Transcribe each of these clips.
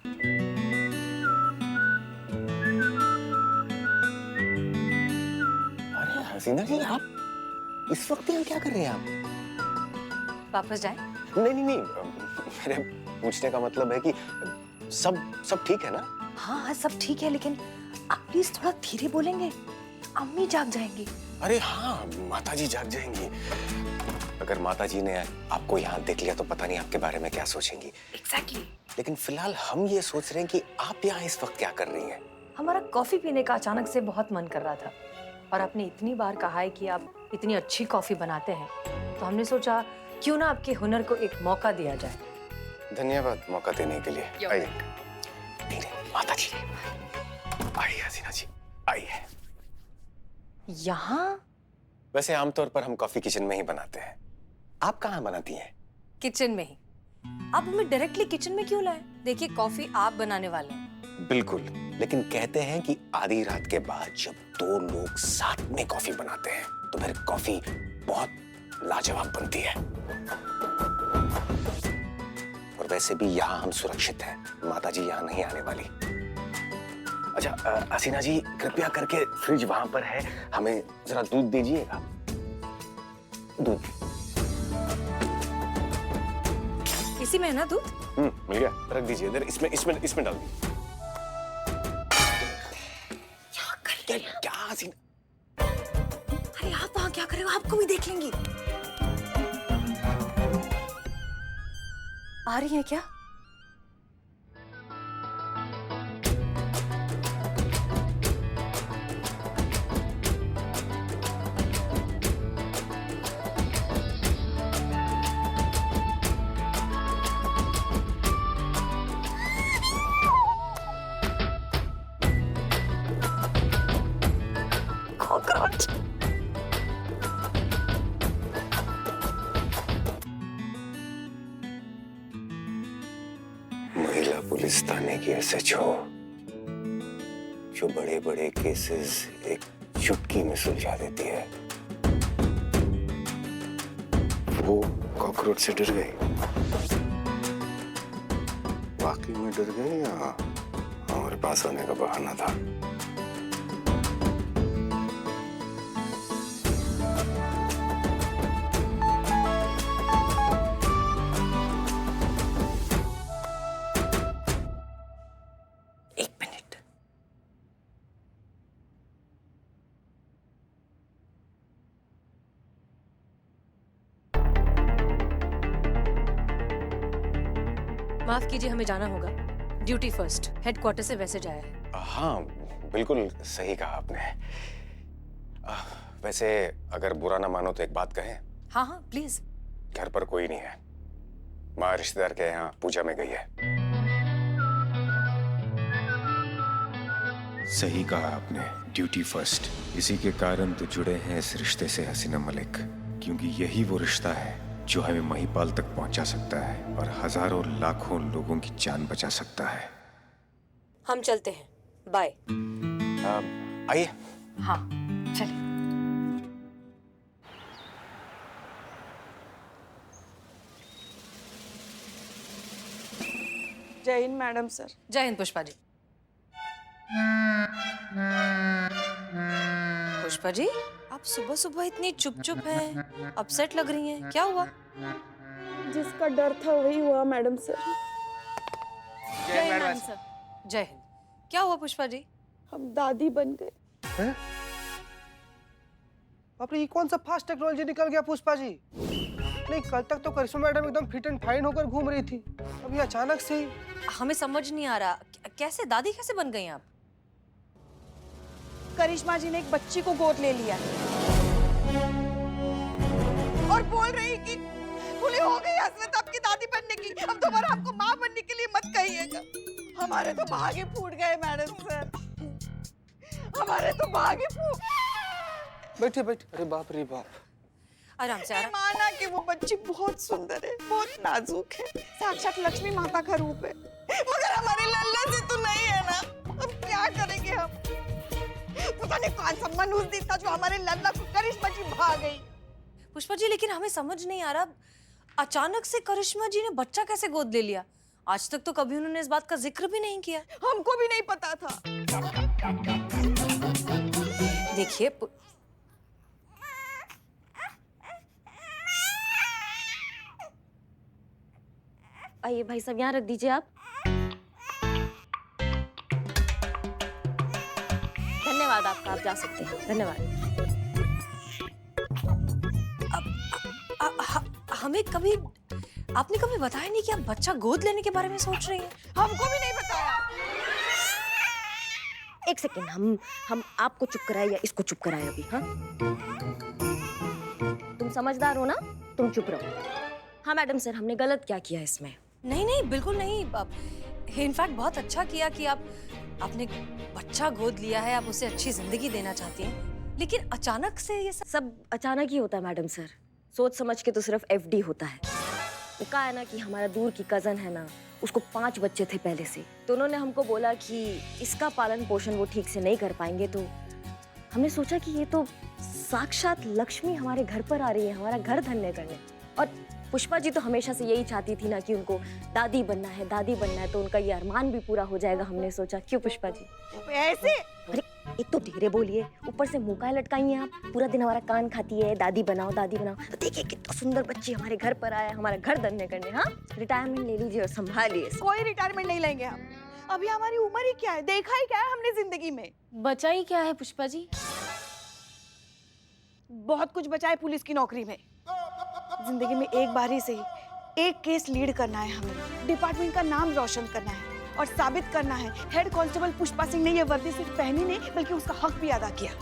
अरे हसीना जी, आप इस वक्त यहाँ क्या कर रहे हैं आप? वापस जाए? नहीं नहीं नहीं, मेरे पूछने का मतलब है कि सब ठीक है ना? हाँ हाँ सब ठीक है, लेकिन आप प्लीज थोड़ा धीरे बोलेंगे, अम्मी जाग जाएंगी। अरे हाँ, माताजी जाग जाएंगी। अगर माताजी ने आपको यहाँ देख लिया तो पता नहीं आपके बारे में क्या सोचेंगी। एग्जैक्टली। लेकिन फिलहाल हम ये सोच रहे हैं कि आप यहाँ इस वक्त क्या कर रही हैं? हमारा कॉफी पीने का अचानक से बहुत मन कर रहा था, और आपने इतनी बार कहा है कि आप इतनी अच्छी कॉफी बनाते हैं, तो हमने सोचा क्यों ना आपके हुनर को एक मौका दिया जाए। धन्यवाद मौका देने के लिए। आइए धीरे, माताजी आइए, हसीना जी आइए। यहाँ? वैसे आमतौर पर हम कॉफी किचन में ही बनाते हैं। आप कहाँ बनाती हैं? किचन में ही। आप हमें डायरेक्टली किचन में क्यों लाए? देखिए कॉफी आप बनाने वाले हैं। बिल्कुल, लेकिन कहते हैं कि आधी रात के बाद जब दो लोग साथ में कॉफी बनाते हैं तो फिर कॉफी बहुत लाजवाब बनती है। और वैसे भी यहाँ हम सुरक्षित हैं, माताजी यहाँ नहीं आने वाली। अच्छा हसीना जी, कृपया करके फ्रिज वहां पर है, हमें जरा दूध दीजिएगा। दूध इसी में है ना दूध? मिल गया, रख दीजिए इधर, इसमें इसमें इसमें डाल दीजिए। क्या हसीना? अरे आप वहाँ क्या कर रहे हो? आपको भी देख लेंगी। आ रही है क्या? कॉकरोच। महिला पुलिस थाने की एसएचओ जो बड़े बड़े केसेस एक चुटकी में सुलझा देती है, वो कॉकरोच से डर गई। वाकई में डर गई या हमारे पास आने का बहाना था? एक मिनट। माफ कीजिए, हमें जाना होगा। Duty first. हेडक्वार्टर से वैसे जाया है। हाँ बिल्कुल सही कहा आपने। वैसे अगर बुरा ना मानो तो एक बात कहें? हाँ हाँ प्लीज। घर पर कोई नहीं है, माँ रिश्तेदार के यहाँ पूजा में गई है। सही कहा आपने, ड्यूटी फर्स्ट। इसी के कारण तो जुड़े हैं इस रिश्ते से हसीना मलिक, क्योंकि यही वो रिश्ता है जो हमें महिपाल तक पहुंचा सकता है और हजारों लाखों लोगों की जान बचा सकता है। हम चलते हैं, बाय। आइए। हाँ चलिए। जय हिंद मैडम सर। जय हिंद पुष्पा जी। पुष्पा जी, आप सुबह सुबह इतनी चुप चुप हैं, अपसेट लग रही हैं, क्या हुआ? जिसका डर था वही हुआ मैडम सर। जय हिंद मैडम सर। जय हिंद। क्या हुआ पुष्पा जी? हम दादी बन गए। बाप रे, ये कौन सा फास्ट टेक्नोलॉजी निकल गया पुष्पा जी? नहीं, कल तक तो करिश्मा मैडम एकदम फिट एंड फाइन होकर घूम रही थी, अभी अचानक से ही। हमें समझ नहीं आ रहा, कैसे दादी कैसे बन गई आप? करिश्मा जी ने एक बच्ची को गोद ले लिया और बोल रही कि खुली हो गई हसरत आपकी दादी बनने की, अब दोबारा हमको माँ बनने के लिए मत कहिएगा। हमारे तो भागे फूट गए मैडम सर, हमारे तो भागे फूट। बैठे बैठे। अरे बाप रे बाप। आराम से आराम। माना कि वो बच्ची बहुत सुंदर है, बहुत नाजुक है, साक्षात लक्ष्मी माता का रूप है, मगर हमारी लल्ला से तो नहीं है ना। अब क्या करेंगे हम? पता नहीं कौन सा मनुष्य था जो हमारे लल्ला को करिश्मा जी भा गई। पुष्पा जी, लेकिन हमें समझ नहीं आ रहा, अचानक से करिश्मा जी ने बच्चा कैसे गोद ले लिया? आज तक तो कभी उन्होंने इस बात का जिक्र भी नहीं किया। हमको भी नहीं पता था। देखिए आइए भाई साहब, यहाँ रख दीजिए आप। धन्यवाद आपका, आप जा सकते हैं। धन्यवाद। हमें कभी आपने कभी बताया नहीं कि आप बच्चा गोद लेने के बारे में सोच रही हैं। हमको भी नहीं बताया। एक सेकेंड, हम आपको चुप कराए या इसको चुप कराए अभी? हाँ, तुम समझदार हो ना, तुम चुप रहो। हाँ मैडम सर, हमने गलत क्या किया इसमें? नहीं नहीं, बिल्कुल नहीं। इनफैक्ट बहुत अच्छा किया कि आपने बच्चा गोद लिया है, आप उसे अच्छी जिंदगी देना चाहती हैं। लेकिन अचानक से ये सब अचानक ही होता है मैडम सर, सोच समझ के तो सिर्फ एफडी होता है। वो कहा है ना कि हमारा दूर की कजन है ना, उसको 5 बच्चे थे पहले से, तो उन्होंने हमको बोला कि इसका पालन पोषण वो ठीक से नहीं कर पाएंगे। तो हमने सोचा कि ये तो साक्षात लक्ष्मी हमारे घर पर आ रही है, हमारा घर धन्य करने। और पुष्पा जी तो हमेशा से यही चाहती थी ना कि उनको दादी बनना है, दादी बनना है, तो उनका ये अरमान भी पूरा हो जाएगा। हमने सोचा, क्यों पुष्पा जी? ऐसे? अरे एक तो धीरे बोलिए, ऊपर से मुंह का लटकाई हैं आप। पूरा दिन हमारा कान खाती है, दादी बनाओ दादी बनाओ। तो देखिए कितना सुंदर बच्ची हमारे घर पर आया, हमारा घर धन्य करने। हाँ, रिटायरमेंट ले लीजिए और संभालिए। कोई रिटायरमेंट नहीं लेंगे हम। अभी हमारी उम्र ही क्या है, देखा ही क्या है हमने जिंदगी में। बचा ही क्या है पुष्पा जी? बहुत कुछ बचा है पुलिस की नौकरी में। जिंदगी में एक बार ही सही एक केस लीड करना है हमें, डिपार्टमेंट का नाम रोशन करना है और साबित करना है हेड कांस्टेबल पुष्पा सिंह ने ये वर्दी सिर्फ पहनी नहीं बल्कि उसका हक भी अदा किया।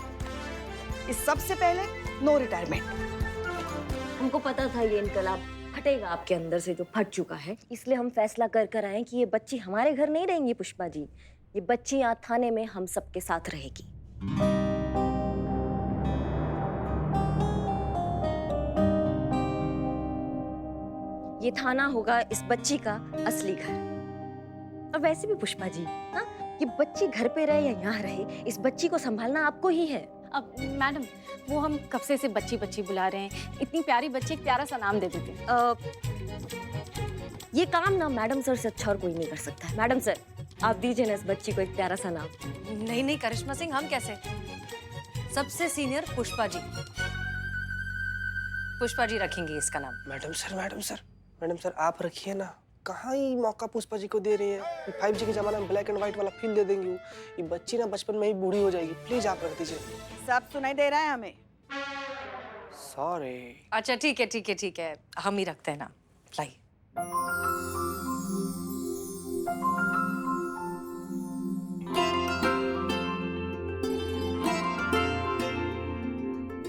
इस सबसे पहले नो रिटायरमेंट। हमको पता था ये इनकलाब फटेगा आपके अंदर से, जो फट चुका है। इसलिए हम फैसला कर आए कि ये बच्ची हमारे घर नहीं रहेंगी पुष्पा जी, ये बच्ची यहाँ थाने में हम सबके साथ रहेगी। ये थाना होगा इस बच्ची का असली घर। और वैसे भी पुष्पा जी, हाँ, ये बच्ची घर पे रहे या यहाँ रहे, इस बच्ची को संभालना आपको ही है। अब मैडम, वो हम कब से इसे बच्ची बच्ची बुला रहे हैं। इतनी प्यारी बच्ची, एक प्यारा सा नाम दे देते। ये काम ना मैडम सर से अच्छा और कोई नहीं कर सकता है। मैडम सर, आप दीजिए ना इस बच्ची को एक प्यारा सा नाम। नहीं नहीं करिश्मा सिंह, हम कैसे? सबसे सीनियर पुष्पा जी, पुष्पा जी रखेंगे इसका नाम। मैडम सर आप रखिए ना। कहाँ ही मौका पुष्पा जी को दे रही है। 5G के जमाने में ब्लैक एंड व्हाइट वाला फील दे देंगी। ये बच्ची ना बचपन में ही बूढ़ी हो जाएगी। प्लीज आप रख दीजिए। सब सुनाई दे रहा है हमें। सॉरी। अच्छा ठीक है, हम ही रखते हैं ना। लाइए।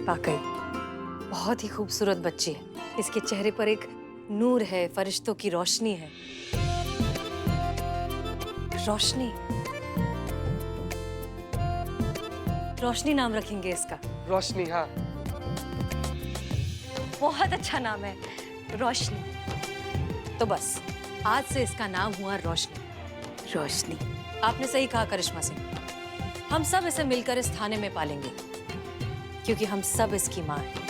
वाकई बहुत ही खूबसूरत बच्ची है। इसके चेहरे पर एक नूर है, फरिश्तों की रोशनी है। रोशनी नाम रखेंगे इसका। रोशनी, हाँ। बहुत अच्छा नाम है, रोशनी। तो बस आज से इसका नाम हुआ रोशनी। आपने सही कहा करिश्मा सिंह, हम सब इसे मिलकर इस थाने में पालेंगे, क्योंकि हम सब इसकी माँ हैं।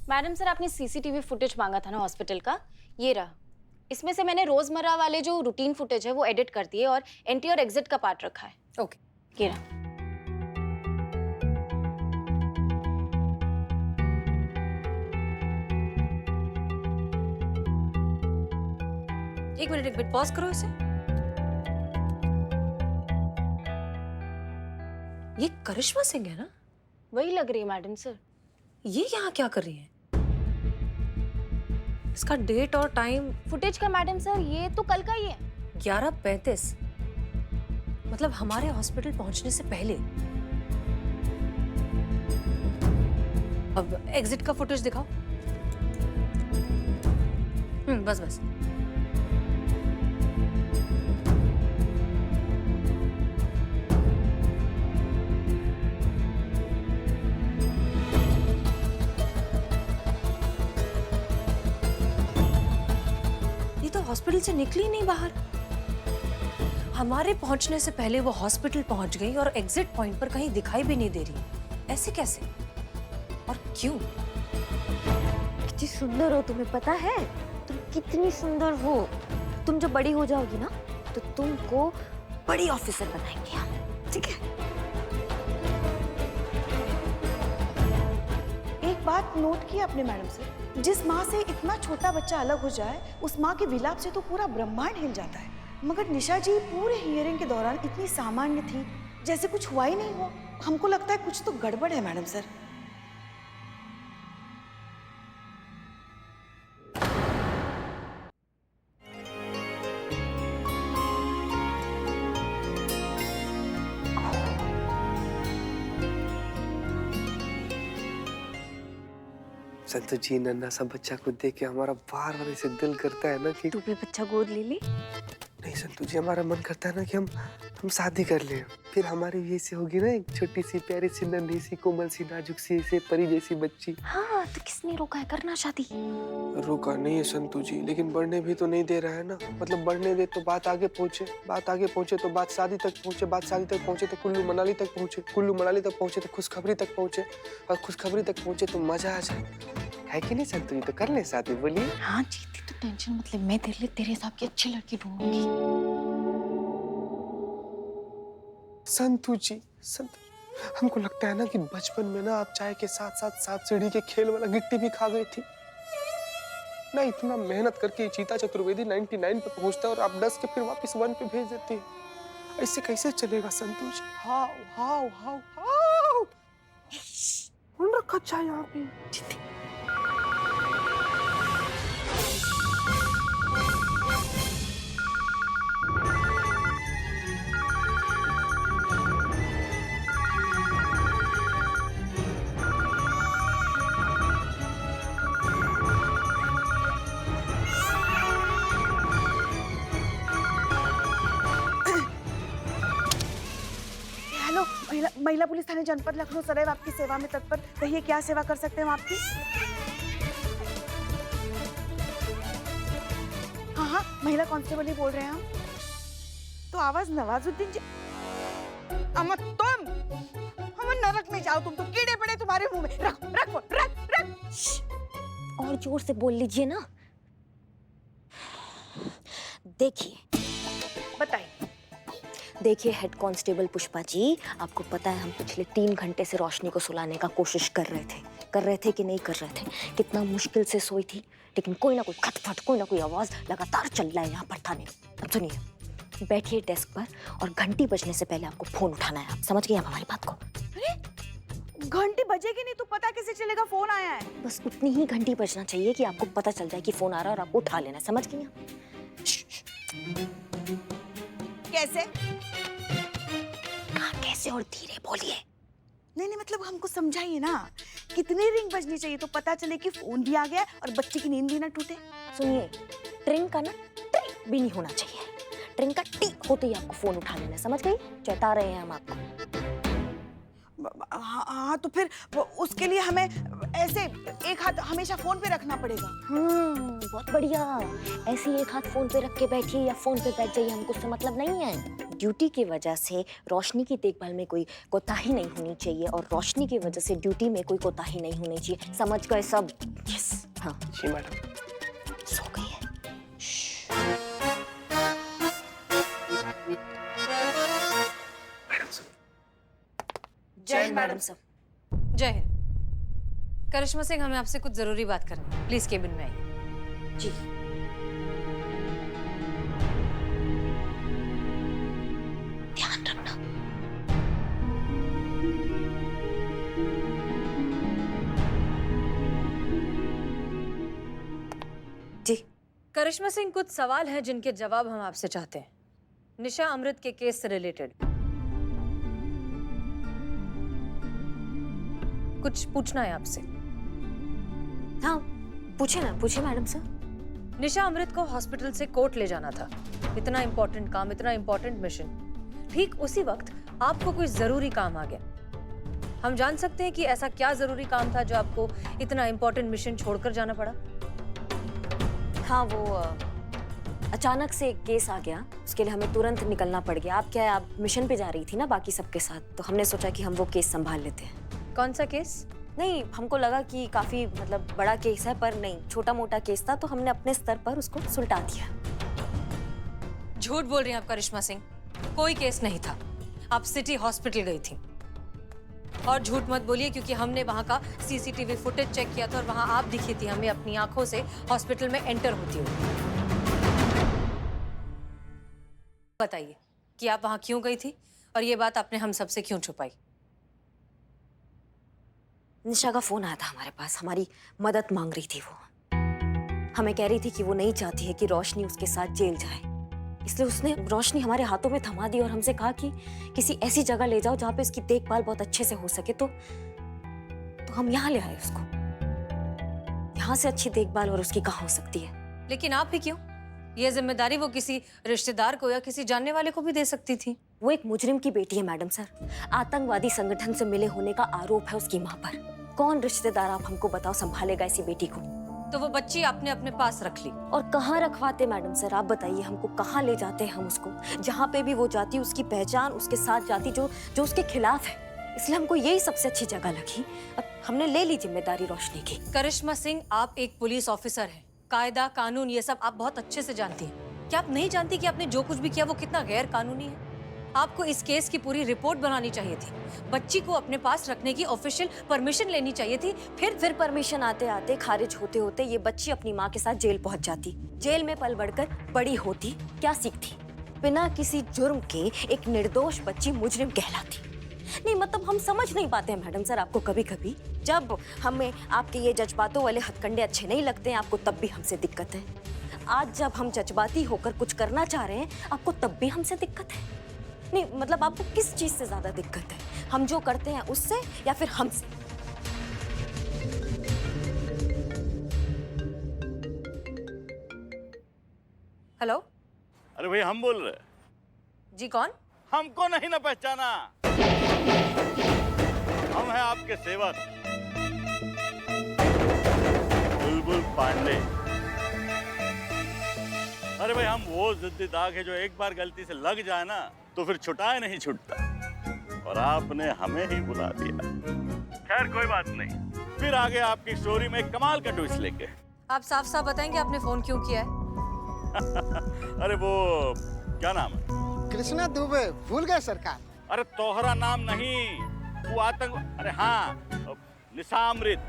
मैडम सर, आपने सीसीटीवी फुटेज मांगा था ना हॉस्पिटल का, ये रहा। इसमें से मैंने रोजमर्रा वाले जो रूटीन फुटेज है वो एडिट कर दिए और एंट्री और एग्जिट का पार्ट रखा है। ओके, ये रहा। एक मिनट पॉज करो इसे। ये करिश्मा सिंह है ना? वही लग रही है मैडम सर। ये यहाँ क्या कर रही है? इसका डेट और टाइम फुटेज का मैडम सर, ये तो कल का ही है। 11:35, मतलब हमारे हॉस्पिटल पहुंचने से पहले। अब एग्जिट का फुटेज दिखाओ। बस। हॉस्पिटल से निकली नहीं बाहर। हमारे पहुंचने से पहले वो हॉस्पिटल पहुंच गई और एग्जिट पॉइंट पर कहीं दिखाई भी नहीं दे रही। ऐसे कैसे और क्यों? कितनी सुंदर हो, तुम्हें पता है? तुम कितनी सुंदर हो। तुम जब बड़ी हो जाओगी ना तो तुमको बड़ी ऑफिसर बनाएंगे हम, ठीक है? एक बात नोट की आपने मैडम सर, जिस माँ से इतना छोटा बच्चा अलग हो जाए उस माँ के विलाप से तो पूरा ब्रह्मांड हिल जाता है, मगर निशा जी पूरे हियरिंग के दौरान इतनी सामान्य थी जैसे कुछ हुआ ही नहीं हो। हमको लगता है कुछ तो गड़बड़ है मैडम सर। संतु जी, नन्हा सा बच्चा को देख के हमारा बार बार ऐसे दिल करता है ना कि तू भी बच्चा गोद ले ले। नहीं संतु जी, हमारा मन करता है ना कि हम शादी कर लें। फिर हमारी भी ऐसी होगी ना एक छोटी सी प्यारी सी नन्ही सी कोमल सी नाजुक सी ऐसे परी जैसी बच्ची। हाँ, तो किसने रोका है करना शादी? रोका नहीं है संतु जी, लेकिन बढ़ने भी तो नहीं दे रहा है ना। मतलब बढ़ने दे तो बात आगे पहुंचे, बात आगे पहुंचे तो बात शादी तक पहुंचे, बात शादी तक पहुंचे तो कुल्लू मनाली तक पहुंचे, कुल्लू मनाली तक पहुंचे तो खुशखबरी तक पहुंचे, और खुशखबरी तक पहुंचे तो मजा आ जाए। है कि नहीं संतु जी? तो कर ले शादी, बोलिए। हाँ जीती, तो टेंशन मतलब मैं तेरे लिए तेरे हिसाब की अच्छी लड़की ढूंढूंगी। संतु जी, हमको लगता है ना कि बचपन में ना आप चाय के साथ साथ सांप सीढ़ी के खेल वाला गिट्टी भी खा गई थी ना। इतना मेहनत करके चीता चतुर्वेदी 99 पे पहुंचता है और आप 10 के फिर वापस 1 पे भेज देती है। ऐसे कैसे चलेगा संतु जी? हाउ हाउ हाउ हाउ कौन रखा चाय यहाँ पे? हेलो, महिला पुलिस थाने जनपद लखनऊ सदैव आपकी सेवा में तत्पर। कहिए क्या सेवा कर सकते हैं हम आपकी? हाँ, महिला कांस्टेबल ही बोल रहे हैं हम। तो आवाज नवाजुद्दीन जी। अम्मा तुम हम नरक में जाओ, तुम तो कीड़े पड़े तुम्हारे मुंह में। रख रख रख रख। और जोर से बोल लीजिए ना। देखिए देखिए हेड कांस्टेबल पुष्पा जी, आपको पता है हम पिछले 3 घंटे से रोशनी को सुलाने का कोशिश कर रहे थे कि नहीं कर रहे थे? कितना मुश्किल से सोई थी, लेकिन कोई ना कोई खटखट, कोई ना कोई आवाज लगातार चल रहा है यहाँ पर थाने। अब सुनिए, बैठिए डेस्क पर और घंटी बजने से पहले आपको फोन उठाना है। आप समझ गए आप हमारी बात को? घंटी बजेगी नहीं तो पता कैसे चलेगा फोन आया है? बस उतनी ही घंटी बजना चाहिए कि आपको पता चल जाए कि फोन आ रहा है और आपको उठा लेना है। समझ गई आप? कैसे? कैसे और धीरे बोलिए। नहीं मतलब हमको समझाइए ना, कितनी रिंग बजनी चाहिए तो पता चले कि फोन भी आ गया और बच्चे की नींद भी ना टूटे? सुनिए, ट्रिंग का ना ट्री भी नहीं होना चाहिए, ट्रिंग का टी होते ही आपको फोन उठा लेना। समझ गई? चेता रहे हैं हम आपको। हाँ, तो फिर उसके लिए हमें ऐसे एक हाथ हमेशा फोन पे रखना पड़ेगा। बहुत बढ़िया। ऐसे एक हाथ फोन पे रख के बैठिए या फोन पे बैठ जाइए, हमको उससे मतलब नहीं है। ड्यूटी की वजह से रोशनी की देखभाल में कोई कोताही नहीं होनी चाहिए और रोशनी की वजह से ड्यूटी में कोई कोताही नहीं होनी चाहिए। समझ गए सब? यस। हाँ जी मैडम। सो गई है। जय हिंद मैडम सर। जय हिंद। करिश्मा सिंह, हमें आपसे कुछ जरूरी बात करनी है। प्लीज केबिन में आइए। जी। ध्यान रखना। जी। करिश्मा सिंह, कुछ सवाल हैं जिनके जवाब हम आपसे चाहते हैं, निशा अमृत के केस से रिलेटेड। कुछ पूछना है आपसे। हाँ पूछे ना, पूछे मैडम सर। निशा अमृत को हॉस्पिटल से कोर्ट ले जाना था। इतना इंपॉर्टेंट काम, इतना इंपॉर्टेंट मिशन। ठीक उसी वक्त आपको कोई जरूरी काम आ गया। हम जान सकते हैं कि ऐसा क्या जरूरी काम था जो आपको इतना इंपॉर्टेंट मिशन छोड़कर जाना पड़ा? हाँ, वो अचानक से एक केस आ गया, उसके लिए हमें तुरंत निकलना पड़ गया। आप क्या है, आप मिशन पे जा रही थी ना बाकी सबके साथ, तो हमने सोचा कि हम वो केस संभाल लेते हैं। कौन सा केस? नहीं, हमको लगा कि काफी मतलब बड़ा केस है, पर नहीं, छोटा मोटा केस था, तो हमने अपने स्तर पर उसको सुलटा दिया। झूठ बोल रही हैं आप करिश्मा सिंह, कोई केस नहीं था। आप सिटी हॉस्पिटल गई थी। और झूठ मत बोलिए, क्योंकि हमने वहां का सीसीटीवी फुटेज चेक किया था और वहां आप दिखी थी हमें अपनी आंखों से हॉस्पिटल में एंटर होती हुई। बताइए कि आप वहां क्यों गई थी और ये बात आपने हम सबसे क्यों छुपाई? निशा का फोन आया था हमारे पास, हमारी मदद मांग रही थी वो। हमें कह रही थी कि वो नहीं चाहती है कि रोशनी उसके साथ जेल जाए, इसलिए उसने रोशनी हमारे हाथों में थमा दी और हमसे कहा कि किसी ऐसी जगह ले जाओ जहाँ पे उसकी देखभाल बहुत अच्छे से हो सके। तो हम यहाँ ले आए उसको। यहाँ से अच्छी देखभाल और उसकी कहाँ हो सकती है? लेकिन आप ही क्यों? ये जिम्मेदारी वो किसी रिश्तेदार को या किसी जानने वाले को भी दे सकती थी। वो एक मुजरिम की बेटी है मैडम सर। आतंकवादी संगठन से मिले होने का आरोप है उसकी माँ पर। कौन रिश्तेदार, आप हमको बताओ, संभालेगा ऐसी बेटी को? तो वो बच्ची आपने अपने पास रख ली। और कहाँ रखवाते मैडम सर, आप बताइए हमको, कहाँ ले जाते हैं हम उसको? जहाँ पे भी वो जाती उसकी पहचान उसके साथ जाती जो उसके खिलाफ है, इसलिए हमको यही सबसे अच्छी जगह लगी। अब हमने ले ली जिम्मेदारी रोशनी की। करिश्मा सिंह, आप एक पुलिस ऑफिसर हैं। कायदा कानून ये सब आप बहुत अच्छे से जानती हैं। क्या आप नहीं जानती कि आपने जो कुछ भी किया वो कितना गैर कानूनी है? आपको इस केस की पूरी रिपोर्ट बनानी चाहिए थी। बच्ची को अपने पास रखने की ऑफिशियल परमिशन लेनी चाहिए थी। फिर परमिशन आते आते खारिज होते होते ये बच्ची अपनी माँ के साथ जेल पहुंच जाती। जेल में पल बढ़कर बड़ी होती, क्या सीखती? बिना किसी जुर्म के एक निर्दोष बच्ची मुजरिम कहलाती। नहीं मतलब हम समझ नहीं पाते हैं मैडम सर आपको। कभी कभी जब हमें आपके ये जज्बातों वाले हथकंडे अच्छे नहीं लगते हैं आपको, तब भी हमसे दिक्कत है। आज जब हम जज्बाती होकर कुछ करना चाह रहे हैं आपको तब भी हमसे दिक्कत है। नहीं मतलब आपको किस चीज से ज्यादा दिक्कत है, हम जो करते हैं उससे या फिर हमसे? हेलो। अरे भाई हम बोल रहे। जी कौन? हमको नहीं ना पहचाना? हम हैं आपके सेवक बुलबुल पांडे। अरे भाई हम वो जिद्दी दाग है जो एक बार गलती से लग जाए ना तो फिर छुटाए नहीं छूटता, और आपने हमें ही बुला दिया। खैर कोई बात नहीं, फिर आगे आपकी स्टोरी में एक कमाल का ट्विस्ट लेके। आप साफ साफ बताएंगे आपने फोन क्यों किया है? अरे वो क्या नाम है? कृष्णा दुबे। भूल गए सरकार? अरे तोहरा नाम नहीं, वो आतंक। अरे हाँ, निशा अमृत।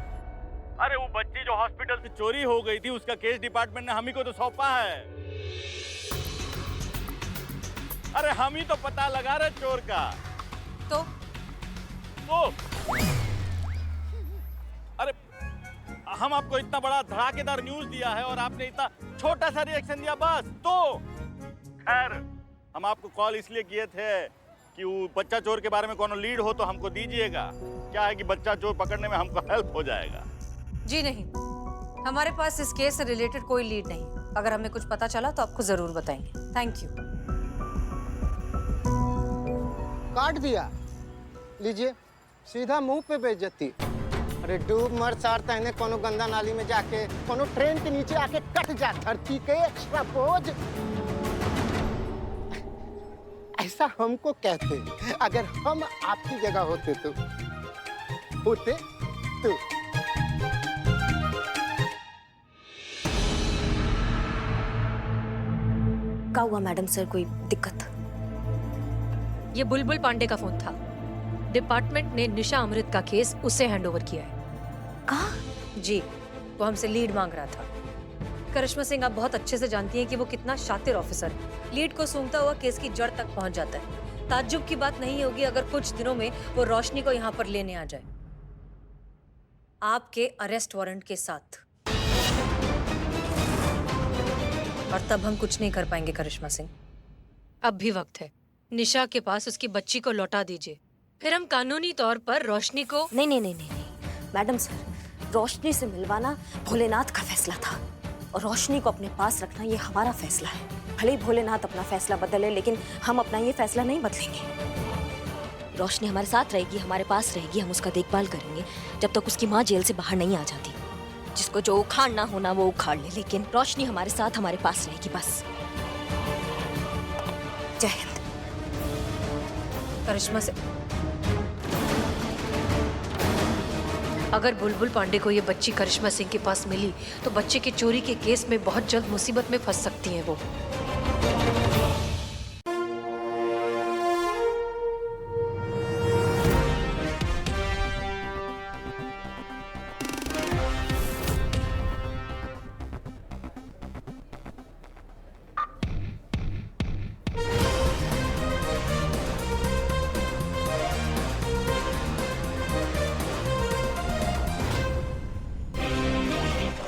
अरे वो बच्ची जो हॉस्पिटल से चोरी हो गई थी उसका केस डिपार्टमेंट ने हम ही को तो सौंपा है। अरे हम ही तो पता लगा रहे चोर का। तो अरे हम आपको इतना बड़ा धड़ाकेदार न्यूज दिया है और आपने इतना छोटा सा रिएक्शन दिया बस। तो खैर हम आपको कॉल इसलिए किए थे कि वो बच्चा चोर के बारे में कोनो लीड हो तो हमको दीजिएगा। क्या है कि बच्चा चोर पकड़ने में हमको हेल्प हो जाएगा। जी नहीं, हमारे पास इस केस से रिलेटेड कोई लीड नहीं। अगर हमें कुछ पता चला तो आपको जरूर बताएंगे। Thank you. काट दिया, लीजिए, सीधा मुंह पे बेइज्जती। अरे डूब मर चार तहने कोनो गंदा नाली में जाके कोनो ट्रेन के नीचे आके कट जा, धरती के एक्स्ट्रा बोझ। ऐसा हमको कहते अगर हम आपकी जगह होते तो क्या हुआ मैडम सर, कोई दिक्कत? ये बुलबुल पांडे का फोन था। डिपार्टमेंट ने निशा अमृत का केस उसे हैंडओवर किया है। कहा? जी, वो हमसे लीड मांग रहा था। करिश्मा सिंह, आप बहुत अच्छे से जानती हैं कि वो कितना शातिर ऑफिसर है। लीड को सूंघता हुआ केस की जड़ तक पहुंच जाता है। ताज्जुब की बात नहीं होगी अगर कुछ दिनों में वो रोशनी को यहाँ पर लेने आ जाए, आपके अरेस्ट वारंट के साथ। और तब हम कुछ नहीं कर पाएंगे करिश्मा सिंह। अब भी वक्त है, निशा के पास उसकी बच्ची को लौटा दीजिए, फिर हम कानूनी तौर पर रोशनी को। नहीं मैडम सर, रोशनी से मिलवाना भोलेनाथ का फैसला था और रोशनी को अपने पास रखना ये हमारा फैसला है। भले ही भोलेनाथ अपना फैसला बदले, लेकिन हम अपना ये फैसला नहीं बदलेंगे। रोशनी हमारे साथ रहेगी, हमारे पास रहेगी, हम उसका देखभाल करेंगे जब तक उसकी माँ जेल से बाहर नहीं आ जाती। जिसको जो उखाड़ना होना वो उखाड़ ले, लेकिन रोशनी हमारे साथ हमारे पास रहेगी बस। जय हिंद। करिश्मा से अगर बुलबुल पांडे को ये बच्ची करिश्मा सिंह के पास मिली तो बच्चे के चोरी के केस में बहुत जल्द मुसीबत में फंस सकती हैं वो।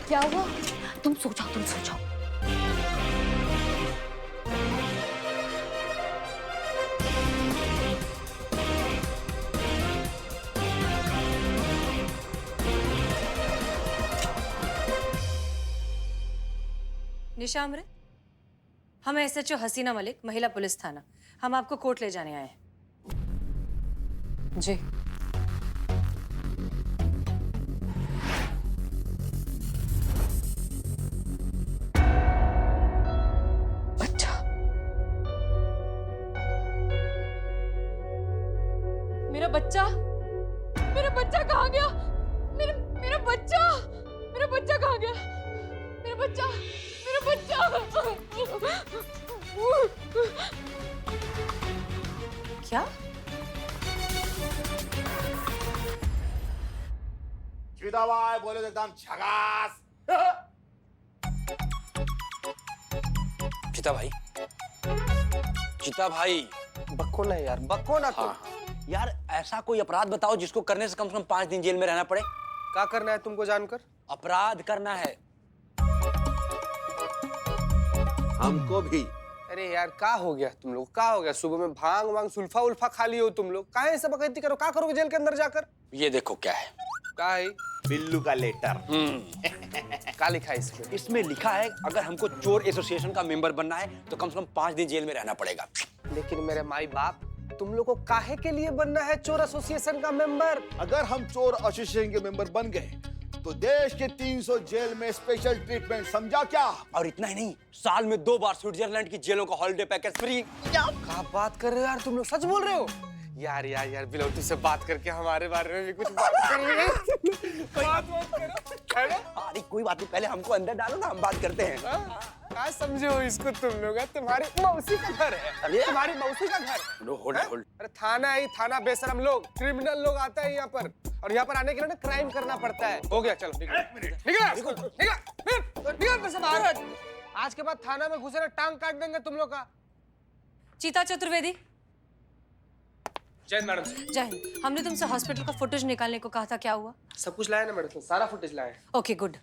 क्या हुआ? तुम सो जाओ, तुम सो जाओ। निशा अमृत, हम SHO हसीना मलिक, महिला पुलिस थाना, हम आपको कोर्ट ले जाने आए हैं। जी। बच्चा, मेरा बच्चा, मेरा बच्चा कहाँ गया? मेरा बच्चा, मेरा बच्चा कहाँ गया? मेरा बच्चा, मेरा बच्चा। क्या? सीधा भाई बोले तो एकदम झकास। चिता भाई, चिता भाई, बक्को ना यार, बक्को ना तुम। यार ऐसा कोई अपराध बताओ जिसको करने से कम 5 दिन जेल में रहना पड़े। क्या करना है तुमको जानकर? अपराध करना है हमको भी। अरे यार क्या हो गया तुम लोग? क्या हो गया? सुबह में भांग वांग सुल्फा उल्फा खा लिए हो तुम लोग? काहे सब बकैती करो? क्या करोगे जेल के अंदर जाकर? ये देखो क्या है। क्या है? बिल्लू का लेटर। क्या लिखा है इसमें? इसमें लिखा है अगर हमको चोर एसोसिएशन का मेंबर बनना है तो कम से कम 5 दिन जेल में रहना पड़ेगा। लेकिन मेरे माई बाप, तुम लोग को काहे के लिए बनना है चोर एसोसिएशन का मेंबर? अगर हम चोर एसोसिएशन के मेंबर बन गए तो देश के 300 जेल में स्पेशल ट्रीटमेंट, समझा क्या? और इतना ही नहीं, साल में 2 बार स्विट्जरलैंड की जेलों का हॉलिडे पैकेज फ्री। क्या बात कर रहे हो यार तुम लोग? सच बोल रहे हो? यार यार यार बिलौती से बात करके हमारे बारे में भी कुछ बात कर रहे हैं। बात करो, है ना? अरे कोई बात नहीं, पहले हमको अंदर डालो ना, हम बात करते हैं। क्या समझे हो इसको तुम लोग? तुम्हारी मौसी का घर है। अरे तुम्हारी मौसी का घर। होल्ड। अरे थाना है, थाना बेशरम लोग, क्रिमिनल लोग आता है यहाँ पर, और यहाँ पर आने के लिए ना क्राइम करना पड़ता है। हो गया, चलो निकल। आज के बाद थाना में घुसे ना टांग काट देंगे तुम लोग का। चीता चतुर्वेदी। जय मैडम। जय हिंद। हमने तुमसे हॉस्पिटल का फुटेज निकालने को कहा था, क्या हुआ? सब कुछ लाया ना मैडम, सारा फुटेज लाया। Okay good.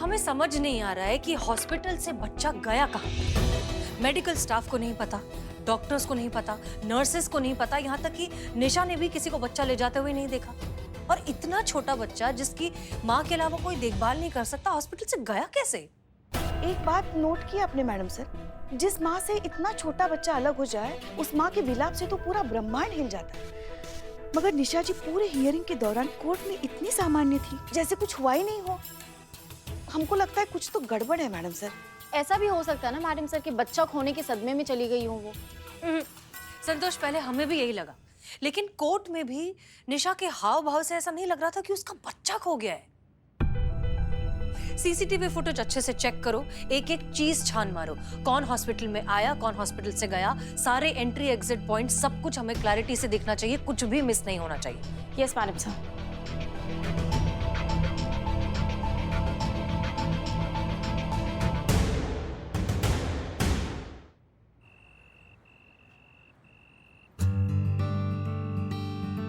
हमें समझ नहीं आ रहा है कि हॉस्पिटल से बच्चा गया कहाँ। मेडिकल स्टाफ को नहीं पता, डॉक्टर्स को नहीं पता, नर्सेस को नहीं पता, यहाँ तक कि निशा ने भी किसी को बच्चा ले जाते हुए नहीं देखा। और इतना छोटा बच्चा जिसकी माँ के अलावा कोई देखभाल नहीं कर सकता, हॉस्पिटल से गया कैसे? एक बात नोट की आपने मैडम सर, जिस माँ से इतना छोटा बच्चा अलग हो जाए, उस माँ के विलाप से तो पूरा ब्रह्मांड हिल जाता है। मगर निशा जी पूरे हियरिंग के दौरान कोर्ट में इतनी सामान्य थी, जैसे कुछ हुआ ही नहीं हो। हमको लगता है कुछ तो गड़बड़ है मैडम सर। ऐसा भी हो सकता है ना मैडम सर कि बच्चा खोने के सदमे में चली गई हो वो। संतोष, पहले हमें भी यही लगा, लेकिन कोर्ट में भी निशा के हाव भाव से ऐसा नहीं लग रहा था कि उसका बच्चा खो गया है। CCTV फुटेज अच्छे से चेक करो, एक एक चीज छान मारो, कौन हॉस्पिटल में आया, कौन हॉस्पिटल से गया, सारे एंट्री एग्जिट पॉइंट, सब कुछ हमें क्लैरिटी से दिखना चाहिए, कुछ भी मिस नहीं होना चाहिए। Yes madam sir.